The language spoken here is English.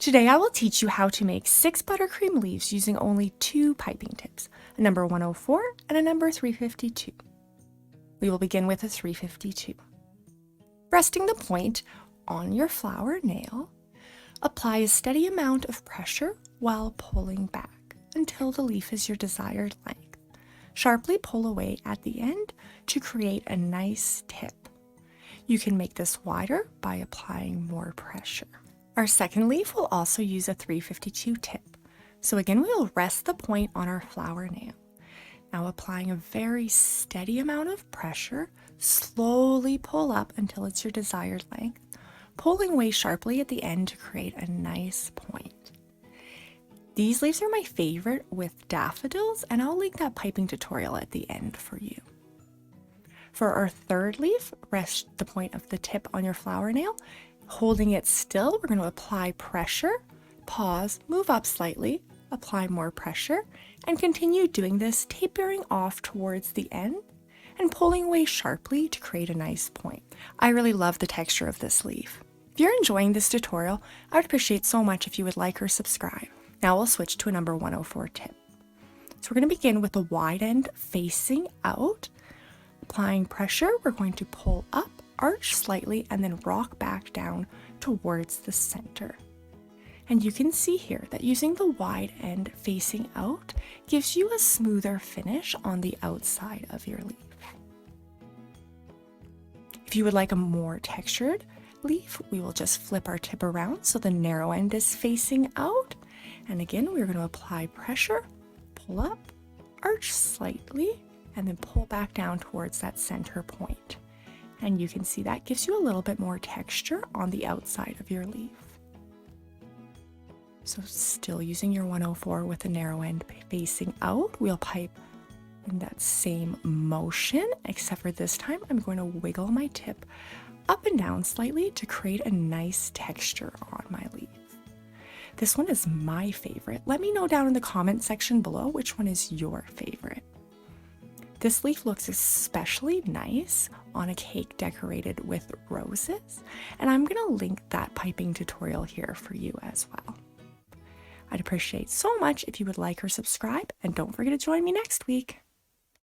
Today I will teach you how to make 6 buttercream leaves using only 2 piping tips, a number 104 and a number 352. We will begin with a 352. Resting the point on your flower nail, apply a steady amount of pressure while pulling back until the leaf is your desired length. Sharply pull away at the end to create a nice tip. You can make this wider by applying more pressure. Our second leaf will also use a 352 tip. So again, we will rest the point on our flower nail. Now applying a very steady amount of pressure, slowly pull up until it's your desired length, pulling away sharply at the end to create a nice point. These leaves are my favorite with daffodils, and I'll link that piping tutorial at the end for you. For our third leaf, rest the point of the tip on your flower nail. Holding it still, we're going to apply pressure, pause, move up slightly, apply more pressure, and continue doing this, tapering off towards the end and pulling away sharply to create a nice point. I really love the texture of this leaf. If you're enjoying this tutorial, I would appreciate so much if you would like or subscribe. Now we'll switch to a number 104 tip. So we're going to begin with the wide end facing out. Applying pressure, we're going to pull up, arch slightly, and then rock back down towards the center. And you can see here that using the wide end facing out gives you a smoother finish on the outside of your leaf. If you would like a more textured leaf, we will just flip our tip around so the narrow end is facing out. And again, we're going to apply pressure, pull up, arch slightly, and then pull back down towards that center point. And you can see that gives you a little bit more texture on the outside of your leaf. So still using your 104 with the narrow end facing out, we'll pipe in that same motion, except for this time I'm going to wiggle my tip up and down slightly to create a nice texture on my leaf. This one is my favorite. Let me know down in the comment section below which one is your favorite. This leaf looks especially nice on a cake decorated with roses, and I'm going to link that piping tutorial here for you as well. I'd appreciate so much if you would like or subscribe, and don't forget to join me next week.